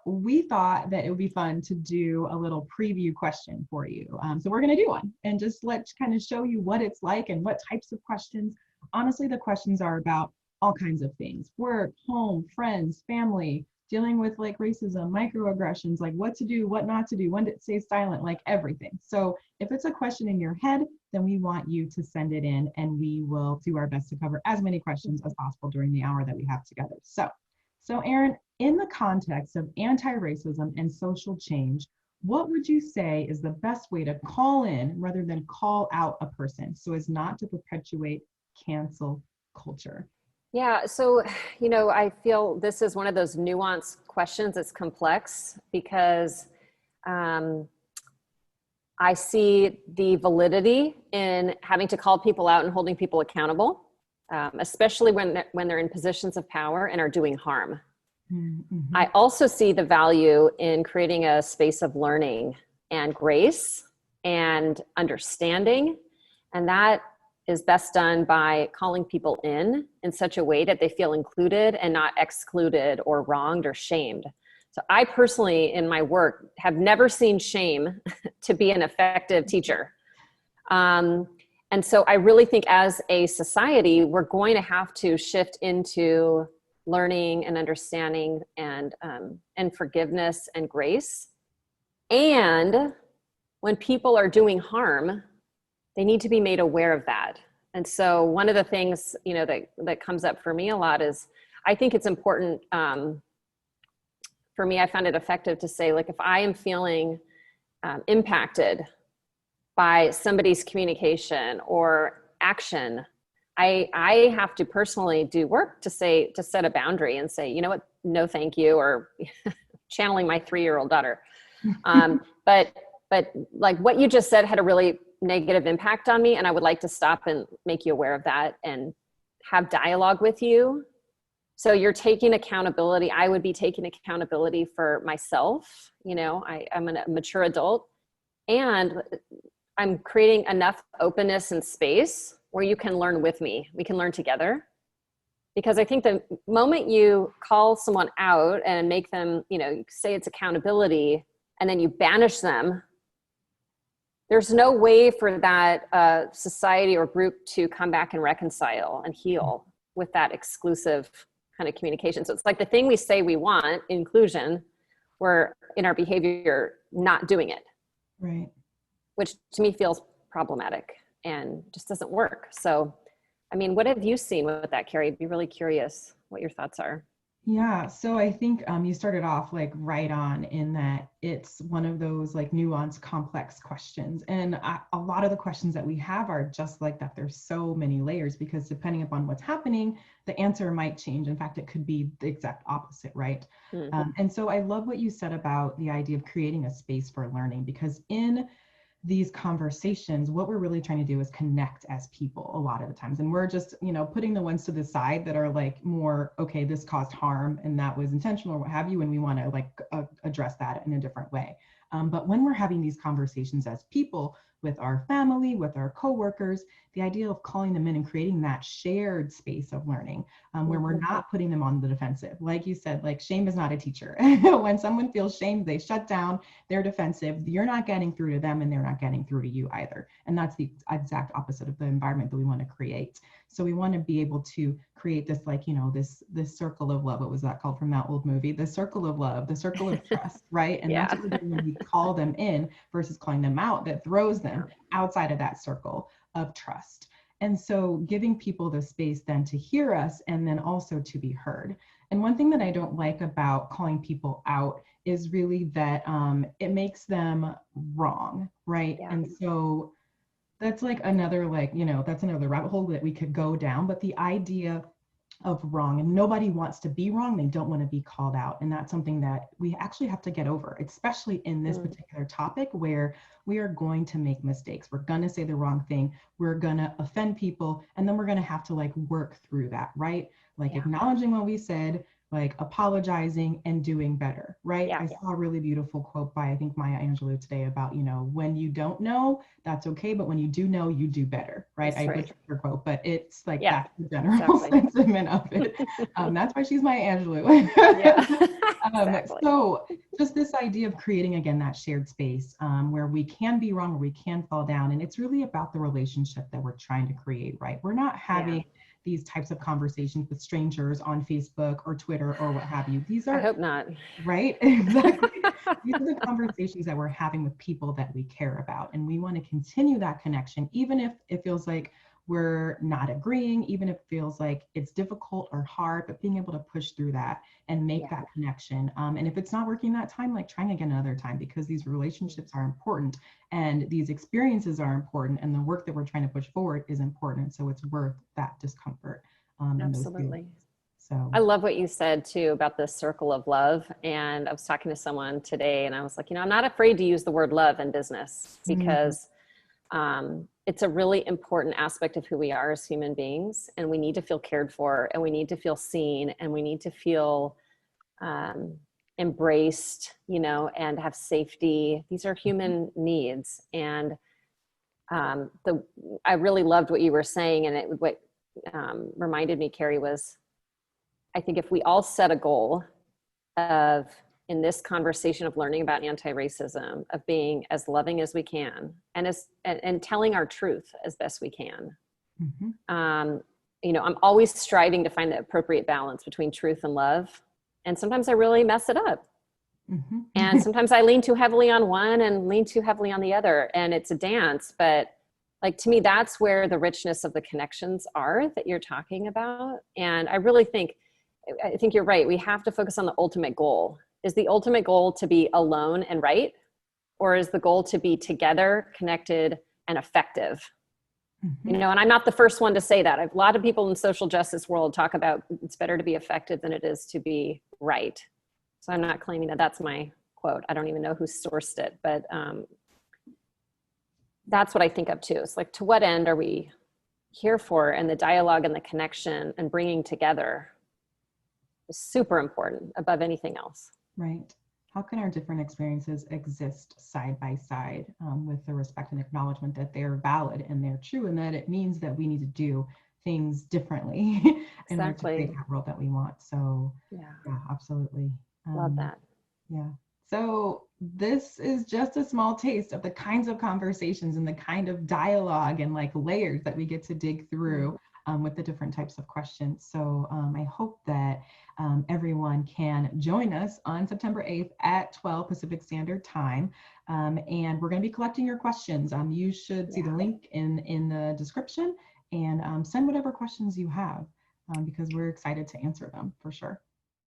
we thought that it would be fun to do a little preview question for you. So we're going to do one and just let's kind of show you what it's like and what types of questions. Honestly, the questions are about all kinds of things: work, home, friends, family, dealing with like racism, microaggressions, like what to do, what not to do, when to stay silent, like everything. So if it's a question in your head, then we want you to send it in and we will do our best to cover as many questions as possible during the hour that we have together. So Erin, in the context of anti-racism and social change, what would you say is the best way to call in rather than call out a person so as not to perpetuate cancel culture? Yeah, so, I feel this is one of those nuanced questions. It's complex because I see the validity in having to call people out and holding people accountable, especially when they're in positions of power and are doing harm. Mm-hmm. I also see the value in creating a space of learning and grace and understanding, and that is best done by calling people in such a way that they feel included and not excluded or wronged or shamed. So I personally, in my work, have never seen shame to be an effective teacher. And so I really think as a society, we're going to have to shift into learning and understanding and forgiveness and grace. And when people are doing harm, they need to be made aware of that. And so one of the things, that comes up for me a lot is, I think it's important, for me, I found it effective to say, like, if I am feeling impacted by somebody's communication or action, I have to personally do work to set a boundary and say, you know what, no, thank you, or channeling my 3-year-old daughter. But like what you just said had a really negative impact on me, and I would like to stop and make you aware of that and have dialogue with you. So you're taking accountability. I would be taking accountability for myself. I'm a mature adult, and I'm creating enough openness and space where you can learn with me. We can learn together. Because I think the moment you call someone out and make them, you say it's accountability, and then you banish them, there's no way for that society or group to come back and reconcile and heal with that exclusive kind of communication. So it's like the thing we say we want, inclusion, we're in our behavior not doing it. Right. Which to me feels problematic and just doesn't work. So, what have you seen with that, Carrie? I'd be really curious what your thoughts are. Yeah, so I think you started off like right on in that it's one of those like nuanced, complex questions. And a lot of the questions that we have are just like that. There's so many layers because depending upon what's happening, the answer might change. In fact, it could be the exact opposite, right? Mm-hmm. And so I love what you said about the idea of creating a space for learning, because in these conversations, what we're really trying to do is connect as people a lot of the times. And we're just, putting the ones to the side that are like more, okay, this caused harm and that was intentional or what have you. And we want to like address that in a different way. But when we're having these conversations as people with our family, with our coworkers, the idea of calling them in and creating that shared space of learning where we're not putting them on the defensive. Like you said, like shame is not a teacher. When someone feels shamed, they shut down, they're defensive, you're not getting through to them and they're not getting through to you either. And that's the exact opposite of the environment that we want to create. So we want to be able to create this, like, this circle of love. What was that called from that old movie? The circle of love, the circle of trust, right? And that's what we do when we call them in versus calling them out, that throws them outside of that circle of trust. And so giving people the space then to hear us and then also to be heard. And one thing that I don't like about calling people out is really that it makes them wrong, right? Yeah. And so that's like another, like, that's another rabbit hole that we could go down. But the idea of wrong, and nobody wants to be wrong, they don't want to be called out. And that's something that we actually have to get over, especially in this particular topic where we are going to make mistakes. We're going to say the wrong thing. We're going to offend people. And then we're going to have to like work through that, right? Like acknowledging what we said, like apologizing and doing better, right? Yeah. I saw a really beautiful quote by, I think, Maya Angelou today about, when you don't know, that's okay, but when you do know, you do better, right? That's I right. butchered her quote, but it's like Yeah, that's the general exactly. sentiment of it. That's why she's Maya Angelou. Yeah, exactly. So just this idea of creating, again, that shared space where we can be wrong, where we can fall down. And it's really about the relationship that we're trying to create, right? We're not having these types of conversations with strangers on Facebook or Twitter or what have you. These I are, hope not. right? Exactly. These are the conversations that we're having with people that we care about. And we want to continue that connection, even if it feels like we're not agreeing, even if it feels like it's difficult or hard, but being able to push through that and make that connection. And if it's not working that time, like trying again another time, because these relationships are important and these experiences are important, and the work that we're trying to push forward is important. So it's worth that discomfort. And those Absolutely. feelings. So I love what you said too about the circle of love. And I was talking to someone today and I was like, I'm not afraid to use the word love in business because it's a really important aspect of who we are as human beings. And we need to feel cared for, and we need to feel seen, and we need to feel embraced, and have safety. These are human needs. And I really loved what you were saying. And what reminded me, Carrie, was I think if we all set a goal of, in this conversation of learning about anti-racism, of being as loving as we can and telling our truth as best we can. I'm always striving to find the appropriate balance between truth and love. And sometimes I really mess it up. And sometimes I lean too heavily on one and lean too heavily on the other. And it's a dance, but like, to me, that's where the richness of the connections are that you're talking about. And I really think you're right. We have to focus on the ultimate goal. Is the ultimate goal to be alone and right? Or is the goal to be together, connected, and effective? And I'm not the first one to say that. A lot of people in the social justice world talk about it's better to be effective than it is to be right. So I'm not claiming that that's my quote. I don't even know who sourced it, but that's what I think of too. It's like, to what end are we here for? And the dialogue and the connection and bringing together is super important above anything else. Right. How can our different experiences exist side by side with the respect and acknowledgement that they're valid and they're true, and that it means that we need to do things differently in order to create that world that we want. So yeah, absolutely. Love that. Yeah. So this is just a small taste of the kinds of conversations and the kind of dialogue and like layers that we get to dig through with the different types of questions. So I hope that everyone can join us on September 8th at 12 Pacific Standard Time. And we're going to be collecting your questions. You should see the link in the description, and send whatever questions you have because we're excited to answer them for sure.